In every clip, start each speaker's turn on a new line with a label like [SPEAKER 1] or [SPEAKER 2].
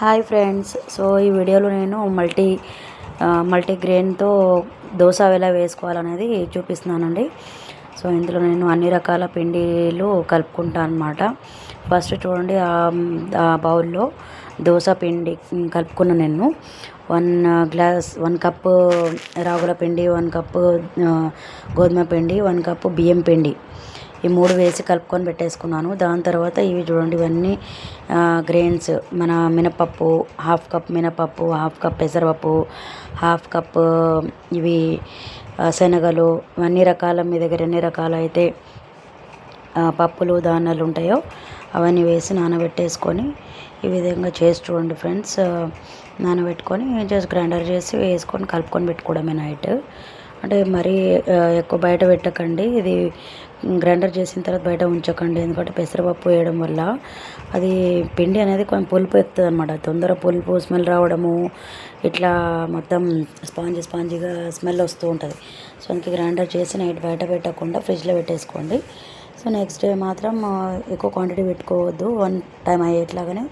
[SPEAKER 1] Hi friends. So ఈ వీడియోలో నేను మల్టీగ్రెయిన్తో దోశ ఎలా వేసుకోవాలనేది చూపిస్తున్నానండి. సో ఇందులో నేను అన్ని రకాల పిండిలు కలుపుకుంటాను అనమాట. ఫస్ట్ చూడండి, ఆ బౌల్లో దోశ పిండి కలుపుకున్న నేను 1 కప్పు రాగుల పిండి, 1 కప్పు గోధుమ పిండి, 1 కప్పు బియ్యం పిండి, ఈ 3 వేసి కలుపుకొని పెట్టేసుకున్నాను. దాని తర్వాత ఇవి చూడండి, ఇవన్నీ గ్రెయిన్స్. మన మినపప్పు 1/2 కప్ మినపప్పు, 1/2 కప్ పెసరపప్పు, 1/2 కప్ ఇవి శనగలు, అన్ని రకాల మీ దగ్గర ఎన్ని రకాలైతే పప్పులు ధాన్యాలు ఉంటాయో అవన్నీ వేసి నానబెట్టేసుకొని ఈ విధంగా చేసి చూడండి ఫ్రెండ్స్. నానబెట్టుకొని జస్ట్ గ్రైండర్ చేసి వేసుకొని కలుపుకొని పెట్టుకోవడమే నైట్. అంటే మరీ ఎక్కువ బయట పెట్టకండి, ఇది గ్రైండర్ చేసిన తర్వాత బయట ఉంచకండి. ఎందుకంటే పెసరపప్పు వేయడం వల్ల అది పిండి అనేది కొంచెం పులుపు ఎక్కుతుంది అనమాట. తొందర పులుపు స్మెల్ రావడము, ఇట్లా మొత్తం స్పాంజీగా స్మెల్ వస్తూ ఉంటుంది. సో అందుకే గ్రైండర్ చేసి నైట్ బయట పెట్టకుండా ఫ్రిడ్జ్లో పెట్టేసుకోండి. సో నెక్స్ట్ డే మాత్రం ఎక్కువ క్వాంటిటీ పెట్టుకోవద్దు, 1 టైం అయ్యేట్లాగానే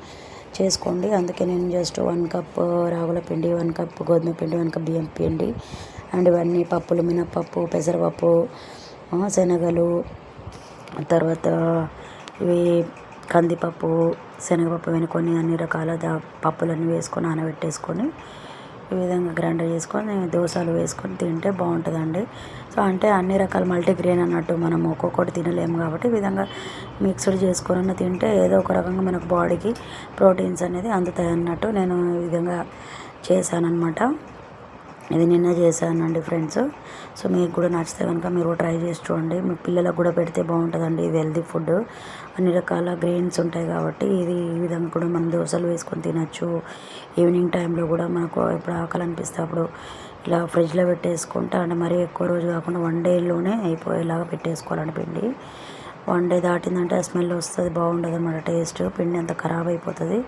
[SPEAKER 1] చేసుకోండి. అందుకే నేను జస్ట్ 1 కప్ రాగుల పిండి, 1 కప్ గోధుమ పిండి, 1 కప్ బియ్యం పిండి అండ్ ఇవన్నీ పప్పులు మినపప్పు, పెసరపప్పు, శనగలు, తర్వాత ఇవి కందిపప్పు, శనగపప్పు వెనుకొని అన్ని రకాల పప్పులన్నీ వేసుకొని నానబెట్టేసుకొని ఈ విధంగా గ్రైండర్ చేసుకొని దోశలు వేసుకొని తింటే బాగుంటుందండి. సో అంటే అన్ని రకాల మల్టీగ్రెయిన్ అన్నట్టు మనం ఒక్కొక్కటి తినలేము కాబట్టి ఈ విధంగా మిక్స్డ్ చేసుకొని తింటే ఏదో ఒక రకంగా మనకు బాడీకి ప్రోటీన్స్ అనేది అందుతాయి అన్నట్టు నేను ఈ విధంగా చేశానన్నమాట. ఇది నిన్న చేశానండి ఫ్రెండ్స్. సో మీకు కూడా నచ్చితే కనుక మీరు ట్రై చేసి చూడండి. మీ పిల్లలకు కూడా పెడితే బాగుంటుందండి. ఇది హెల్తీ ఫుడ్, అన్ని రకాల గ్రెయిన్స్ ఉంటాయి కాబట్టి ఇది ఈ విధంగా కూడా మనం దోశలు వేసుకొని తినచ్చు. ఈవినింగ్ టైంలో కూడా మనకు ఎప్పుడు ఆకలి అనిపిస్తే అప్పుడు ఇలా ఫ్రిడ్జ్లో పెట్టేసుకుంటే, అంటే మరీ ఎక్కువ రోజు కాకుండా 1 డేలోనే అయిపోయేలాగా పెట్టేసుకోవాలండి పిండి. 1 డే దాటిందంటే ఆ స్మెల్ వస్తుంది, బాగుండదు అన్నమాట. టేస్ట్ పిండి అంతా ఖరాబ్ అయిపోతుంది.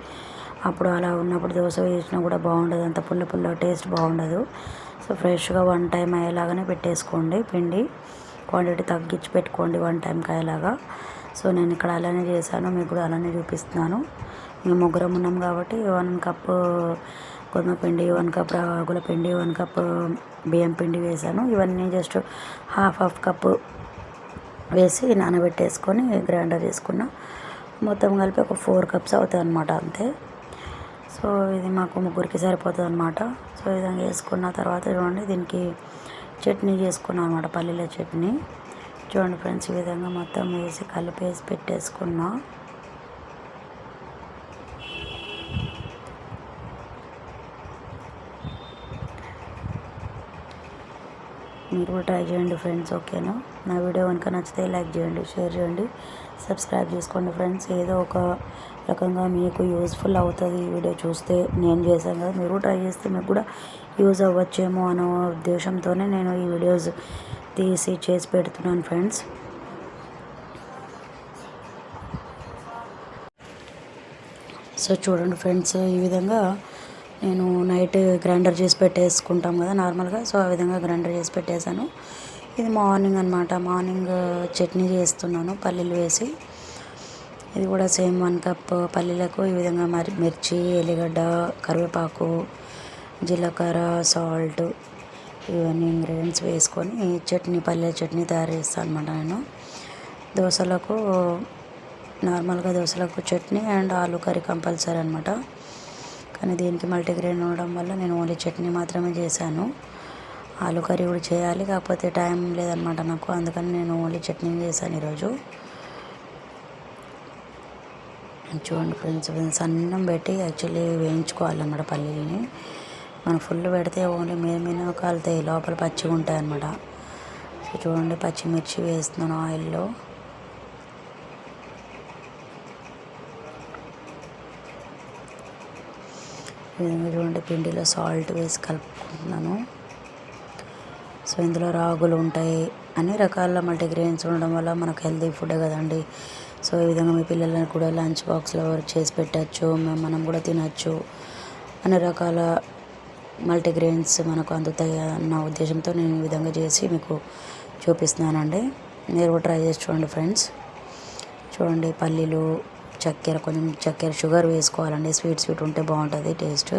[SPEAKER 1] అప్పుడు అలా ఉన్నప్పుడు దోశ వేసినా కూడా బాగుండదు, అంత పుల్ల టేస్ట్ బాగుండదు. సో ఫ్రెష్గా 1 టైం అయ్యేలాగానే పెట్టేసుకోండి. పిండి క్వాంటిటీ తగ్గించి పెట్టుకోండి 1 టైంకి అయ్యేలాగా. సో నేను ఇక్కడ అలానే చేశాను, మీకు కూడా అలానే చూపిస్తున్నాను. మేము ముగ్గురం ఉన్నాం కాబట్టి 1 కప్పు గోధుమ పిండి, 1 కప్ రాగుల పిండి, 1 కప్ బియ్యం పిండి వేసాను. ఇవన్నీ జస్ట్ హాఫ్ కప్పు వేసి నానబెట్టేసుకొని గ్రైండర్ చేసుకున్న మొత్తం కలిపి ఒక 4 కప్స్ అవుతాయి అన్నమాట, అంతే. సో ఇది మాకు ముగ్గురికి సరిపోతుంది అనమాట. సో ఈ విధంగా వేసుకున్న తర్వాత చూడండి, దీనికి చట్నీ చేసుకున్నాను అనమాట, పల్లీల చట్నీ. చూడండి ఫ్రెండ్స్, ఈ విధంగా మొత్తం వేసి కలిపేసి పెట్టేసుకున్నా. మీరు కూడా ట్రై చేయండి ఫ్రెండ్స్, ఓకేనా? నా వీడియో కనుక నచ్చితే లైక్ చేయండి, షేర్ చేయండి, సబ్స్క్రైబ్ చేసుకోండి ఫ్రెండ్స్. ఏదో ఒక రకంగా మీకు యూజ్ఫుల్ అవుతుంది ఈ వీడియో చూస్తే. నేను చేశాను కదా, మీరు ట్రై చేస్తే మీకు కూడా యూజ్ అవ్వచ్చేమో అనే ఉద్దేశంతోనే నేను ఈ వీడియోస్ తీసి చేసి పెడుతున్నాను ఫ్రెండ్స్. సో చూడండి ఫ్రెండ్స్, ఈ విధంగా నేను నైట్ గ్రైండర్ చేసి పెట్టేసుకుంటాం కదా నార్మల్గా. సో ఆ విధంగా గ్రైండర్ చేసి పెట్టేశాను. ఇది మార్నింగ్ అనమాట. మార్నింగ్ చట్నీ చేస్తున్నాను పల్లీలు వేసి. ఇది కూడా సేమ్ 1 కప్ పల్లీలకు ఈ విధంగా మిర్చి, ఎల్లిగడ్డ, కరివేపాకు, జీలకర్ర, సాల్ట్, ఇవన్నీ ఇంగ్రీడియంట్స్ వేసుకొని చట్నీ, పల్లీల చట్నీ తయారు చేస్తాను అనమాట నేను. దోశలకు నార్మల్గా దోశలకు చట్నీ అండ్ ఆలు కర్రీ కంపల్సరీ అనమాట. కానీ దీనికి మల్టీగ్రెయిన్ ఉండడం వల్ల నేను ఓన్లీ చట్నీ మాత్రమే చేశాను. ఆలు కర్రీ కూడా చేయాలి, కాకపోతే టైం లేదనమాట నాకు, అందుకని నేను ఓన్లీ చట్నీ చేశాను ఈరోజు. చూడండి ఫ్రెండ్స్, అన్నం పెట్టి యాక్చువల్లీ వేయించుకోవాలన్నమాట పల్లీలని. మనం ఫుల్ పెడితే ఓన్లీ మీద కాలుతాయి, లోపల పచ్చిగా ఉంటాయి అన్నమాట. సో చూడండి, పచ్చిమిర్చి వేస్తున్నాను ఆయిల్లో. ఈ విధంగా చూడండి, పిండిలో సాల్ట్ వేసి కలుపుకుంటున్నాను. సో ఇందులో రాగులు ఉంటాయి, అన్ని రకాల మల్టీగ్రెయిన్స్ ఉండడం వల్ల మనకు హెల్తీ ఫుడ్ కదండి. సో ఈ విధంగా మీ పిల్లలను కూడా లంచ్ బాక్స్లో చేసి పెట్టచ్చు, మనం కూడా తినచ్చు. అన్ని రకాల మల్టీగ్రెయిన్స్ మనకు అందుతాయి అన్న ఉద్దేశంతో నేను ఈ విధంగా చేసి మీకు చూపిస్తున్నానండి. మీరు కూడా ట్రై చేసి చూడండి ఫ్రెండ్స్. చూడండి, పల్లీలు కొంచెం చక్కెర షుగర్ వేసుకోవాలండి. స్వీట్ ఉంటే బాగుంటుంది టేస్ట్.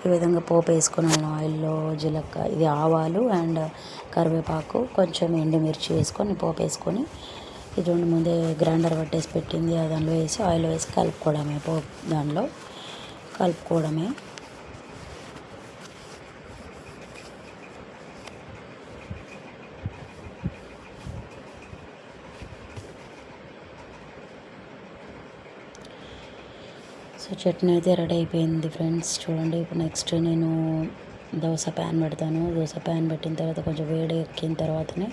[SPEAKER 1] ఈ విధంగా పోపు వేసుకున్నాను. ఆయిల్లో జీలకర్ర, ఇది ఆవాలు అండ్ కరివేపాకు, కొంచెం ఎండుమిర్చి వేసుకొని పోపు వేసుకొని, ఇది రెండు ముందే గ్రైండర్ పట్టేసి పెట్టింది దానిలో వేసి ఆయిల్ వేసి కలుపుకోవడమే. దానిలో కలుపుకోవడమే. సో చట్నీ అయితే రెడీ అయిపోయింది ఫ్రెండ్స్. చూడండి, ఇప్పుడు నెక్స్ట్ నేను దోశ ప్యాన్ పెడతాను. దోశ ప్యాన్ పెట్టిన తర్వాత కొంచెం వేడి ఎక్కిన తర్వాతనే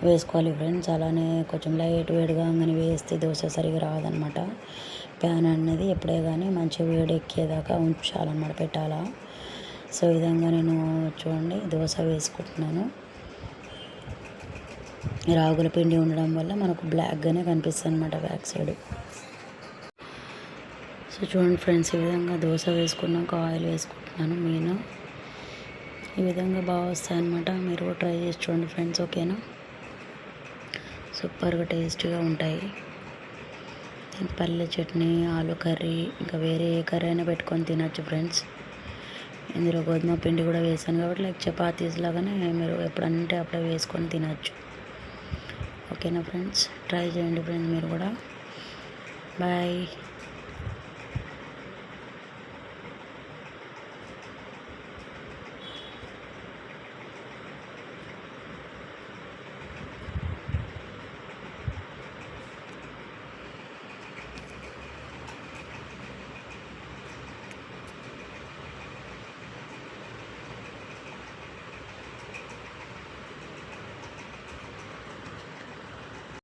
[SPEAKER 1] వేసుకోవాలి ఫ్రెండ్స్. అలానే కొంచెం లైట్ వేడిగా కానీ వేస్తే దోశ సరిగా రాదనమాట. ప్యాన్ అనేది ఎప్పుడే కానీ మంచిగా వేడి ఎక్కేదాకా ఉంచాలన్నమాట, పెట్టాలా. సో ఈ విధంగా నేను చూడండి దోశ వేసుకుంటున్నాను. రాగుల పిండి ఉండడం వల్ల మనకు బ్లాక్గానే కనిపిస్తుంది అనమాట బ్యాక్ సైడ్. సో చూడండి ఫ్రెండ్స్, ఈ విధంగా దోశ వేసుకున్నాక ఆయిల్ వేసుకుంటున్నాను నేను. ఈ విధంగా బాగా వస్తాయన్నమాట. మీరు కూడా ట్రై చేసి చూడండి ఫ్రెండ్స్, ఓకేనా. సూపర్గా టేస్టీగా ఉంటాయి. పల్లె చట్నీ, ఆలు కర్రీ, ఇంకా వేరే ఏ కర్రీ అయినా పెట్టుకొని తినచ్చు ఫ్రెండ్స్. ఇందులో గోధుమ పిండి కూడా వేసాను కాబట్టి లైక్ చపాతీస్ లాగానే మీరు ఎప్పుడంటే అప్పుడే వేసుకొని తినచ్చు. ఓకేనా ఫ్రెండ్స్, ట్రై చేయండి ఫ్రెండ్స్ మీరు కూడా. బాయ్.